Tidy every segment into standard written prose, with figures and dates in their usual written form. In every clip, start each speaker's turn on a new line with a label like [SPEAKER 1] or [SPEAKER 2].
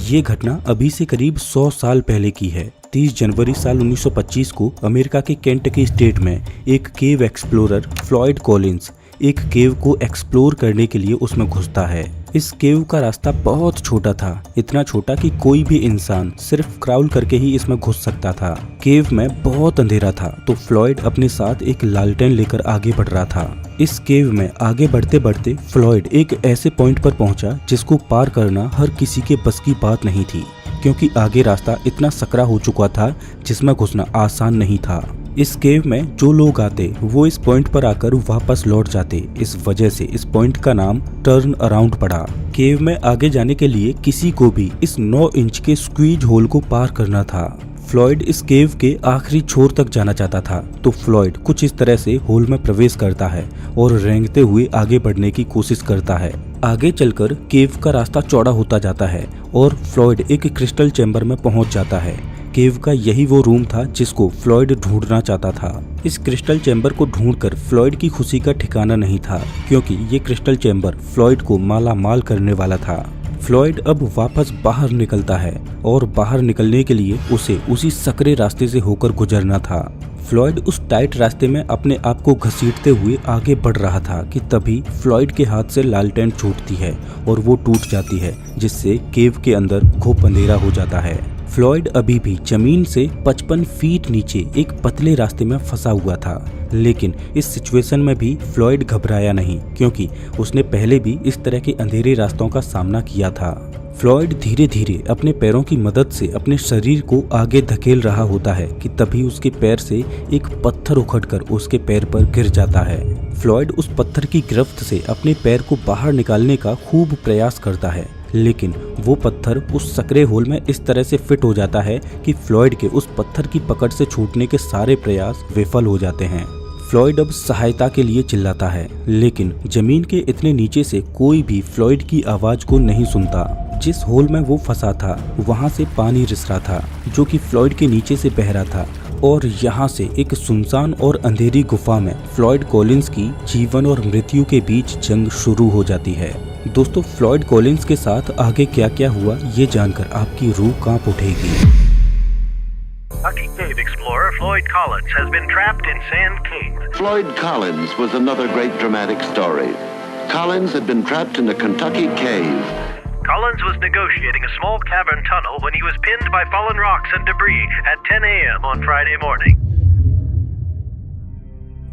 [SPEAKER 1] ये घटना अभी से करीब 100 साल पहले की है। 30 जनवरी साल 1925 को अमेरिका के केंटकी स्टेट में एक केव एक्सप्लोरर फ्लॉयड कॉलिंस एक केव को एक्सप्लोर करने के लिए उसमें घुसता है। इस केव का रास्ता बहुत छोटा था, इतना छोटा कि कोई भी इंसान सिर्फ क्राउल करके ही इसमें घुस सकता था। केव में बहुत अंधेरा था, तो फ्लॉयड अपने साथ एक लालटेन लेकर आगे बढ़ रहा था। इस केव में आगे बढ़ते बढ़ते फ्लॉयड एक ऐसे पॉइंट पर पहुंचा जिसको पार करना हर किसी के बस की बात नहीं थी, क्योंकि आगे रास्ता इतना सकरा हो चुका था जिसमें घुसना आसान नहीं था। इस केव में जो लोग आते वो इस पॉइंट पर आकर वापस लौट जाते। इस वजह से इस पॉइंट का नाम टर्न अराउंड पड़ा। केव में आगे जाने के लिए किसी को भी इस 9 इंच के स्क्वीज होल को पार करना था। फ्लॉयड इस केव के आखिरी छोर तक जाना चाहता था, तो फ्लॉयड कुछ इस तरह से होल में प्रवेश करता है और रेंगते हुए आगे बढ़ने की कोशिश करता है। आगे चलकर केव का रास्ता चौड़ा होता जाता है और फ्लॉयड एक क्रिस्टल चैम्बर में पहुंच जाता है। केव का यही वो रूम था जिसको फ्लॉयड ढूंढना चाहता था। इस क्रिस्टल चैम्बर को ढूंढकर फ्लॉयड की खुशी का ठिकाना नहीं था, क्योंकि ये क्रिस्टल चैम्बर फ्लॉयड को माला माल करने वाला था। फ्लॉयड अब वापस बाहर निकलता है और बाहर निकलने के लिए उसे उसी सकरे रास्ते से होकर गुजरना था। फ्लॉयड उस टाइट रास्ते में अपने आप को घसीटते हुए आगे बढ़ रहा था कि तभी फ्लॉयड के हाथ से लालटेन छूटती है और वो टूट जाती है, जिससे केव के अंदर घुप अंधेरा हो जाता है। फ्लॉयड अभी भी जमीन से 55 फीट नीचे एक पतले रास्ते में फंसा हुआ था, लेकिन इस सिचुएशन में भी फ्लॉयड घबराया नहीं, क्योंकि उसने पहले भी इस तरह के अंधेरे रास्तों का सामना किया था। फ्लॉयड धीरे धीरे अपने पैरों की मदद से अपने शरीर को आगे धकेल रहा होता है कि तभी उसके पैर से एक पत्थर उखड़कर उसके पैर पर गिर जाता है। फ्लॉयड उस पत्थर की गिरफ्त से अपने पैर को बाहर निकालने का खूब प्रयास करता है, लेकिन वो पत्थर उस सकरे होल में इस तरह से फिट हो जाता है कि फ्लॉयड के उस पत्थर की पकड़ से छूटने के सारे प्रयास विफल हो जाते हैं। फ्लॉयड अब सहायता के लिए चिल्लाता है, लेकिन जमीन के इतने नीचे से कोई भी फ्लॉयड की आवाज को नहीं सुनता। जिस होल में वो फंसा था वहां से पानी रिस रहा था, जो कि फ्लॉयड के नीचे से बह रहा था, और यहाँ से एक सुनसान और अंधेरी गुफा में फ्लॉयड कॉलिंस की जीवन और मृत्यु के बीच जंग शुरू हो जाती है। दोस्तों, फ्लॉयड कॉलिंस के साथ आगे क्या क्या हुआ ये जानकर आपकी रूह कांप उठेगी।
[SPEAKER 2] Kentucky cave explorer Floyd Collins has been trapped in Sand Cave.
[SPEAKER 3] Floyd Collins was another great dramatic story. Collins had been trapped in a Kentucky cave.
[SPEAKER 2] Collins was negotiating a small cavern tunnel when he was pinned by fallen rocks and debris at 10 a.m. on Friday morning.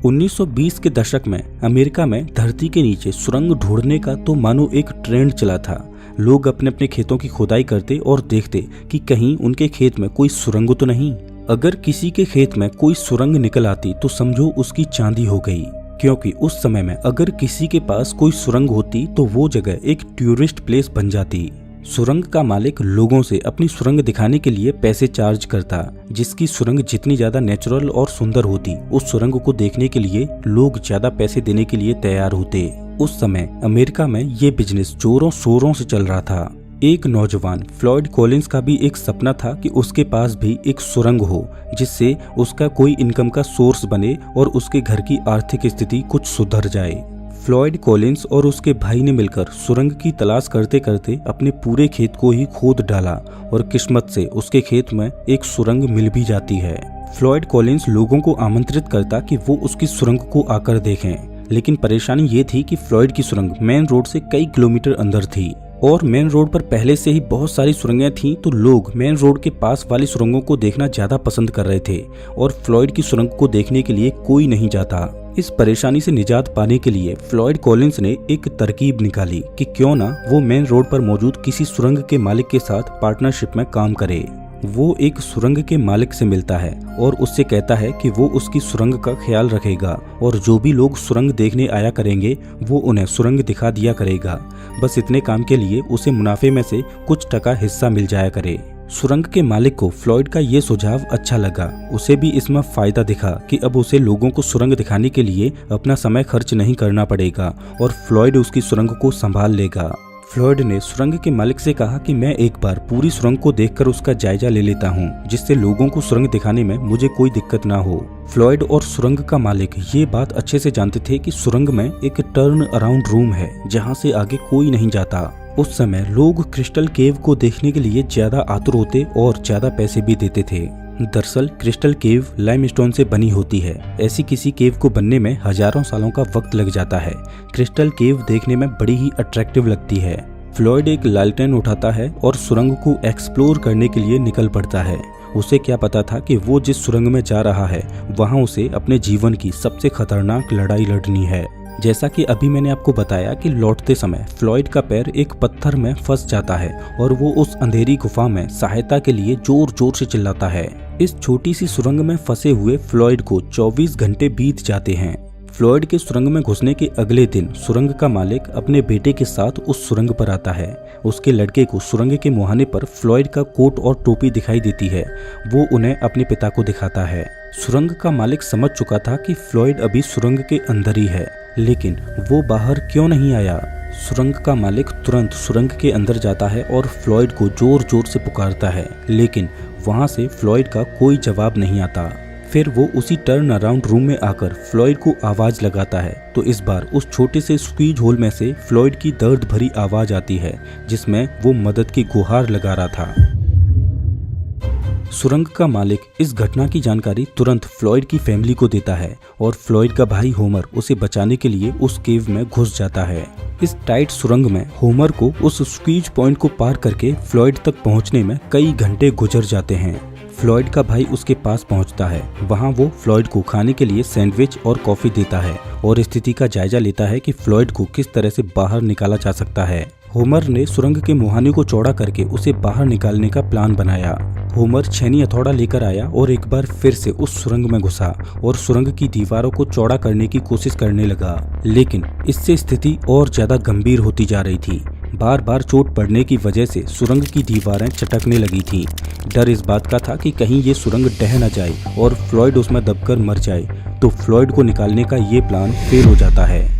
[SPEAKER 1] 1920 के दशक में America में धरती के नीचे सुरंग ढूंढने का तो मानो एक ट्रेंड चला था। लोग अपने अपने खेतों की खुदाई करते और देखते कि कहीं उनके खेत में कोई सुरंग तो नहीं। अगर किसी के खेत में कोई सुरंग निकल आती तो समझो उसकी चांदी हो गई, क्योंकि उस समय में अगर किसी के पास कोई सुरंग होती तो वो जगह एक टूरिस्ट प्लेस बन जाती। सुरंग का मालिक लोगों से अपनी सुरंग दिखाने के लिए पैसे चार्ज करता। जिसकी सुरंग जितनी ज्यादा नेचुरल और सुंदर होती, उस सुरंग को देखने के लिए लोग ज्यादा पैसे देने के लिए तैयार होते। उस समय अमेरिका में ये बिजनेस जोरों शोरों से चल रहा था। एक नौजवान फ्लॉयड कॉलिंस का भी एक सपना था कि उसके पास भी एक सुरंग हो, जिससे उसका कोई इनकम का सोर्स बने और उसके घर की आर्थिक स्थिति कुछ सुधर जाए। फ्लॉयड कॉलिंस और उसके भाई ने मिलकर सुरंग की तलाश करते करते अपने पूरे खेत को ही खोद डाला और किस्मत से उसके खेत में एक सुरंग मिल भी जाती है। फ्लॉयड कॉलिंस लोगों को आमंत्रित करता कि वो उसकी सुरंग को आकर देखें, लेकिन परेशानी ये थी कि फ्लॉयड की सुरंग मेन रोड से कई किलोमीटर अंदर थी और मेन रोड पर पहले से ही बहुत सारी सुरंगें थीं, तो लोग मेन रोड के पास वाली सुरंगों को देखना ज्यादा पसंद कर रहे थे और फ्लॉयड की सुरंग को देखने के लिए कोई नहीं जाता। इस परेशानी से निजात पाने के लिए फ्लॉयड कॉलिंस ने एक तरकीब निकाली कि क्यों ना वो मेन रोड पर मौजूद किसी सुरंग के मालिक के साथ पार्टनरशिप में काम करे। वो एक सुरंग के मालिक से मिलता है और उससे कहता है कि वो उसकी सुरंग का ख्याल रखेगा और जो भी लोग सुरंग देखने आया करेंगे वो उन्हें सुरंग दिखा दिया करेगा। बस इतने काम के लिए उसे मुनाफे में से कुछ टका हिस्सा मिल जाया करे। सुरंग के मालिक को फ्लॉयड का ये सुझाव अच्छा लगा। उसे भी इसमें फायदा दिखा कि अब उसे लोगों को सुरंग दिखाने के लिए अपना समय खर्च नहीं करना पड़ेगा और फ्लॉयड उसकी सुरंग को संभाल लेगा। फ्लॉयड ने सुरंग के मालिक से कहा कि मैं एक बार पूरी सुरंग को देखकर उसका जायजा ले लेता हूँ, जिससे लोगों को सुरंग दिखाने में मुझे कोई दिक्कत ना हो। फ्लॉयड और सुरंग का मालिक ये बात अच्छे से जानते थे कि सुरंग में एक टर्न अराउंड रूम है जहाँ से आगे कोई नहीं जाता उस समय लोग क्रिस्टल केव को देखने के लिए ज्यादा आतुर होते और ज्यादा पैसे भी देते थे। दरअसल क्रिस्टल केव लाइमस्टोन से बनी होती है। ऐसी किसी केव को बनने में हजारों सालों का वक्त लग जाता है। क्रिस्टल केव देखने में बड़ी ही अट्रैक्टिव लगती है। फ्लॉयड एक लालटेन उठाता है और सुरंग को एक्सप्लोर करने के लिए निकल पड़ता है। उसे क्या पता था कि वो जिस सुरंग में जा रहा है वहाँ उसे अपने जीवन की सबसे खतरनाक लड़ाई लड़नी है। जैसा कि अभी मैंने आपको बताया कि लौटते समय फ्लॉयड का पैर एक पत्थर में फंस जाता है और वो उस अंधेरी गुफा में सहायता के लिए जोर जोर से चिल्लाता है। इस छोटी सी सुरंग में फंसे हुए फ्लॉयड को 24 घंटे बीत जाते हैं। फ्लॉयड के सुरंग में घुसने के अगले दिन सुरंग का मालिक अपने बेटे के साथ उस सुरंग पर आता है। उसके लड़के को सुरंग के मुहाने पर फ्लॉयड का कोट और टोपी दिखाई देती है। वो उन्हें अपने पिता को दिखाता है। सुरंग का मालिक समझ चुका था कि फ्लॉयड अभी सुरंग के अंदर ही है, लेकिन वो बाहर क्यों नहीं आया। सुरंग का मालिक तुरंत सुरंग के अंदर जाता है और फ्लॉयड को जोर जोर से पुकारता है, लेकिन वहां से फ्लॉयड का कोई जवाब नहीं आता। फिर वो उसी टर्न अराउंड रूम में आकर फ्लॉयड को आवाज लगाता है, तो इस बार उस छोटे से स्क्वीज होल में से फ्लॉयड की दर्द भरी आवाज आती है, जिसमें वो मदद की गुहार लगा रहा था। सुरंग का मालिक इस घटना की जानकारी तुरंत फ्लॉयड की फैमिली को देता है और फ्लॉयड का भाई होमर उसे बचाने के लिए उस केव में घुस जाता है। इस टाइट सुरंग में होमर को उस स्क्वीज पॉइंट को पार करके फ्लॉयड तक पहुंचने में कई घंटे गुजर जाते हैं। फ्लॉयड का भाई उसके पास पहुंचता है। वहां वो फ्लॉयड को खाने के लिए सैंडविच और कॉफी देता है और स्थिति का जायजा लेता है कि फ्लॉयड को किस तरह से बाहर निकाला जा सकता है। होमर ने सुरंग के मुहाने को चौड़ा करके उसे बाहर निकालने का प्लान बनाया। होमर छेनी हथौड़ा लेकर आया और एक बार फिर से उस सुरंग में घुसा और सुरंग की दीवारों को चौड़ा करने की कोशिश करने लगा, लेकिन इससे स्थिति और ज्यादा गंभीर होती जा रही थी। बार बार चोट पड़ने की वजह से सुरंग की दीवारें चटकने लगी थीं। डर इस बात का था कि कहीं ये सुरंग ढह न जाए और फ्लॉयड उसमें दबकर मर जाए, तो फ्लॉयड को निकालने का ये प्लान फेल हो जाता है।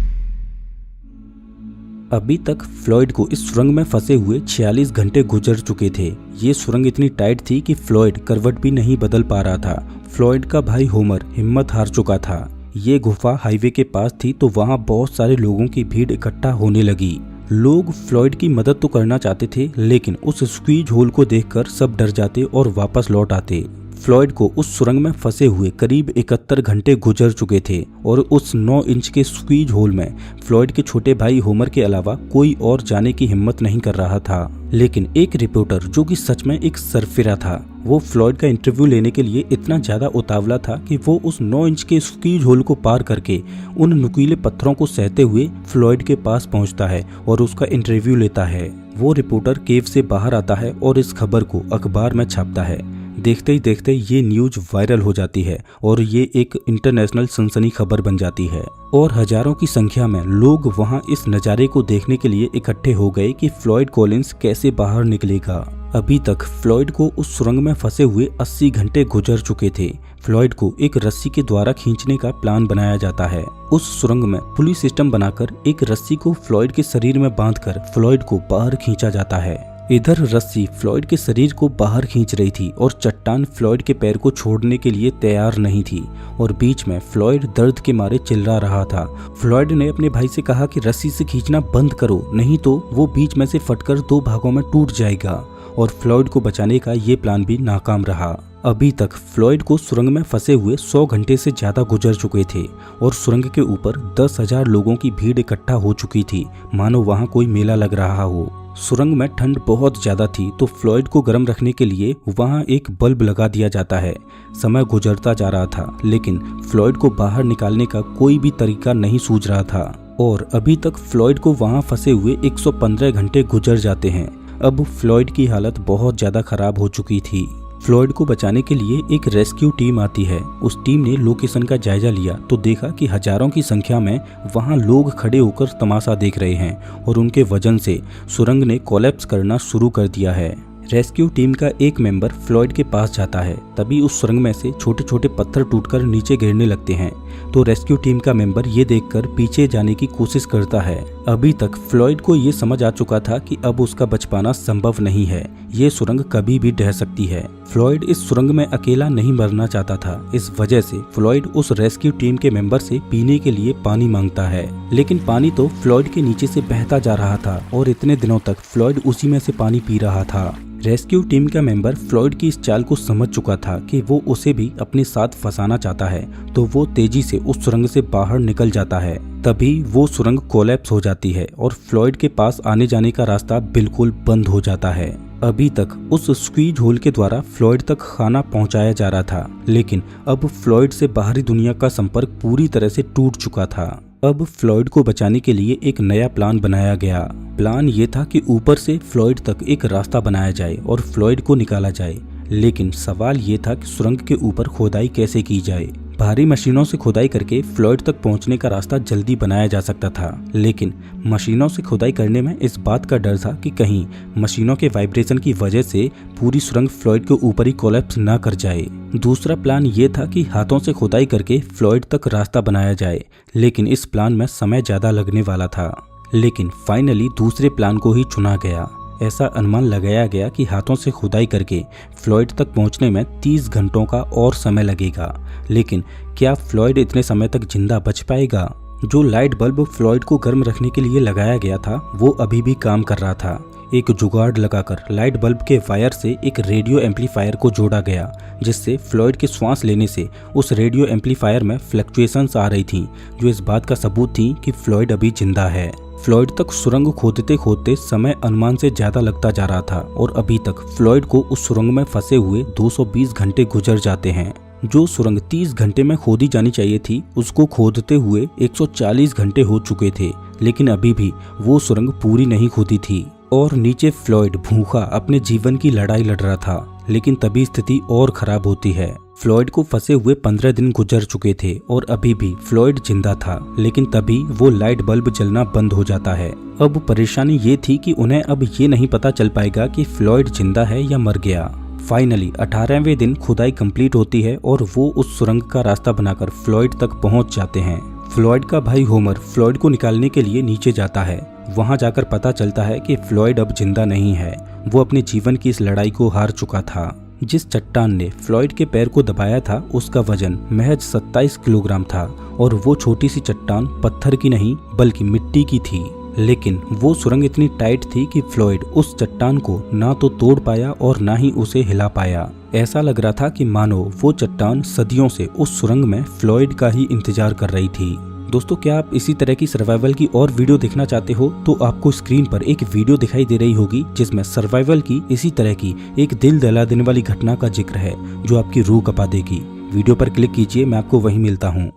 [SPEAKER 1] अभी तक फ्लॉयड को इस सुरंग में फंसे हुए 46 घंटे गुजर चुके थे। ये सुरंग इतनी टाइट थी कि फ्लॉयड करवट भी नहीं बदल पा रहा था। फ्लॉयड का भाई होमर हिम्मत हार चुका था। ये गुफा हाईवे के पास थी, तो वहाँ बहुत सारे लोगों की भीड़ इकट्ठा होने लगी। लोग फ्लॉयड की मदद तो करना चाहते थे, लेकिन उस स्क्वीज होल को देखकर सब डर जाते और वापस लौट आते। फ्लॉयड को उस सुरंग में फंसे हुए करीब 71 घंटे गुजर चुके थे और उस 9 इंच के स्क्वीज होल में फ्लॉयड के छोटे भाई होमर के अलावा कोई और जाने की हिम्मत नहीं कर रहा था। लेकिन एक रिपोर्टर, जो कि सच में एक सरफिरा था, वो फ्लॉयड का इंटरव्यू लेने के लिए इतना ज्यादा उतावला था कि वो उस 9 इंच के स्क्वीज होल को पार करके उन नुकीले पत्थरों को सहते हुए फ्लॉयड के पास पहुंचता है और उसका इंटरव्यू लेता है। वो रिपोर्टर केव से बाहर आता है और इस खबर को अखबार में छापता है। देखते ही देखते ये न्यूज वायरल हो जाती है और ये एक इंटरनेशनल सनसनी खबर बन जाती है और हजारों की संख्या में लोग वहां इस नज़ारे को देखने के लिए इकट्ठे हो गए कि फ्लॉयड कॉलिंस कैसे बाहर निकलेगा। अभी तक फ्लॉयड को उस सुरंग में फंसे हुए 80 घंटे गुजर चुके थे। फ्लॉयड को एक रस्सी के द्वारा खींचने का प्लान बनाया जाता है। उस सुरंग में पुली सिस्टम बनाकर एक रस्सी को फ्लॉयड के शरीर में बांधकर फ्लॉयड को बाहर खींचा जाता है। इधर रस्सी फ्लॉयड के शरीर को बाहर खींच रही थी और चट्टान फ्लॉयड के पैर को छोड़ने के लिए तैयार नहीं थी और बीच में फ्लॉयड दर्द के मारे चिल्ला रहा था। फ्लॉयड ने अपने भाई से कहा कि रस्सी से खींचना बंद करो, नहीं तो वो बीच में से फटकर 2 भागों में टूट जाएगा, और फ्लॉयड को बचाने का ये प्लान भी नाकाम रहा। अभी तक फ्लॉयड को सुरंग में फंसे हुए 100 घंटे से ज्यादा गुजर चुके थे और सुरंग के ऊपर 10,000 लोगों की भीड़ इकट्ठा हो चुकी थी, मानो वहां कोई मेला लग रहा हो। सुरंग में ठंड बहुत ज्यादा थी, तो फ्लॉयड को गर्म रखने के लिए वहां एक बल्ब लगा दिया जाता है। समय गुजरता जा रहा था, लेकिन फ्लॉयड को बाहर निकालने का कोई भी तरीका नहीं सूझ रहा था और अभी तक फ्लॉयड को वहां फंसे हुए 115 घंटे गुजर जाते हैं। अब फ्लॉयड की हालत बहुत ज्यादा खराब हो चुकी थी। फ्लॉयड को बचाने के लिए एक रेस्क्यू टीम आती है। उस टीम ने लोकेशन का जायजा लिया तो देखा कि हजारों की संख्या में वहां लोग खड़े होकर तमाशा देख रहे हैं और उनके वजन से सुरंग ने कोलैप्स करना शुरू कर दिया है। रेस्क्यू टीम का एक मेंबर फ्लॉयड के पास जाता है, तभी उस सुरंग में से छोटे छोटे पत्थर टूटकर नीचे गिरने लगते हैं। तो रेस्क्यू टीम का मेंबर ये देखकर पीछे जाने की कोशिश करता है। अभी तक फ्लॉयड को ये समझ आ चुका था कि अब उसका बच पाना संभव नहीं है, ये सुरंग कभी भी ढह सकती है। फ्लॉयड इस सुरंग में अकेला नहीं मरना चाहता था, इस वजह से फ्लॉयड उस रेस्क्यू टीम के मेंबर से पीने के लिए पानी मांगता है। लेकिन पानी तो फ्लॉयड के नीचे से बहता जा रहा था और इतने दिनों तक फ्लॉयड उसी में से पानी पी रहा था। रेस्क्यू टीम का मेंबर फ्लॉयड की इस चाल को समझ चुका था कि वो उसे भी अपने साथ फंसाना चाहता है, तो वो तेजी से उस सुरंग से बाहर निकल जाता है। तभी वो सुरंग कोलैप्स हो जाती है और फ्लॉयड के पास आने जाने का रास्ता बिल्कुल बंद हो जाता है। अभी तक उस स्क्वीज होल के द्वारा फ्लॉयड तक खाना पहुंचाया जा रहा था, लेकिन अब फ्लॉयड से बाहरी दुनिया का संपर्क पूरी तरह से टूट चुका था। अब फ्लॉयड को बचाने के लिए एक नया प्लान बनाया गया। प्लान ये था कि ऊपर से फ्लॉयड तक एक रास्ता बनाया जाए और फ्लॉयड को निकाला जाए। लेकिन सवाल ये था कि सुरंग के ऊपर खोदाई कैसे की जाए। भारी मशीनों से खुदाई करके फ्लॉयड तक पहुंचने का रास्ता जल्दी बनाया जा सकता था, लेकिन मशीनों से खुदाई करने में इस बात का डर था कि कहीं मशीनों के वाइब्रेशन की वजह से पूरी सुरंग फ्लॉयड के ऊपर ही कोलैप्स न कर जाए। दूसरा प्लान ये था कि हाथों से खुदाई करके फ्लॉयड तक रास्ता बनाया जाए, लेकिन इस प्लान में समय ज्यादा लगने वाला था। लेकिन फाइनली दूसरे प्लान को ही चुना गया। ऐसा अनुमान लगाया गया कि हाथों से खुदाई करके फ्लॉयड तक पहुंचने में 30 घंटों का और समय लगेगा। लेकिन क्या फ्लॉयड इतने समय तक जिंदा बच पाएगा? जो लाइट बल्ब फ्लॉयड को गर्म रखने के लिए लगाया गया था वो अभी भी काम कर रहा था। एक जुगाड़ लगाकर लाइट बल्ब के वायर से एक रेडियो एम्पलीफायर को जोड़ा गया, जिससे फ्लॉयड के श्वास लेने से उस रेडियो एम्पलीफायर में फ्लक्चुएशंस आ रही थी, जो इस बात का सबूत थी कि फ्लॉयड अभी जिंदा है। फ्लॉयड तक सुरंग खोदते खोदते समय अनुमान से ज्यादा लगता जा रहा था और अभी तक फ्लॉयड को उस सुरंग में फंसे हुए 220 घंटे गुजर जाते हैं। जो सुरंग 30 घंटे में खोदी जानी चाहिए थी, उसको खोदते हुए 140 घंटे हो चुके थे, लेकिन अभी भी वो सुरंग पूरी नहीं खोदी थी और नीचे फ्लॉयड भूखा अपने जीवन की लड़ाई लड़ रहा था। लेकिन तभी स्थिति और खराब होती है। फ्लॉयड को फंसे हुए 15 दिन गुजर चुके थे और अभी भी फ्लॉयड जिंदा था, लेकिन तभी वो लाइट बल्ब जलना बंद हो जाता है। अब परेशानी ये थी कि उन्हें अब ये नहीं पता चल पाएगा कि फ्लॉयड जिंदा है या मर गया। फाइनली 18वें दिन खुदाई कंप्लीट होती है और वो उस सुरंग का रास्ता बनाकर फ्लॉयड तक पहुंच जाते हैं। फ्लॉयड का भाई होमर फ्लॉयड को निकालने के लिए नीचे जाता है। वहां जाकर पता चलता है कि फ्लॉयड अब जिंदा नहीं है, वो अपने जीवन की इस लड़ाई को हार चुका था। जिस चट्टान ने फ्लॉयड के पैर को दबाया था उसका वजन महज 27 किलोग्राम था और वो छोटी सी चट्टान पत्थर की नहीं बल्कि मिट्टी की थी। लेकिन वो सुरंग इतनी टाइट थी कि फ्लॉयड उस चट्टान को ना तो तोड़ पाया और ना ही उसे हिला पाया। ऐसा लग रहा था कि मानो वो चट्टान सदियों से उस सुरंग में फ्लॉयड का ही इंतजार कर रही थी। दोस्तों, क्या आप इसी तरह की सर्वाइवल की और वीडियो देखना चाहते हो तो आपको स्क्रीन पर एक वीडियो दिखाई दे रही होगी जिसमें सर्वाइवल की इसी तरह की एक दिल दहला देने वाली घटना का जिक्र है जो आपकी रूह कपा देगी। वीडियो पर क्लिक कीजिए, मैं आपको वहीं मिलता हूँ।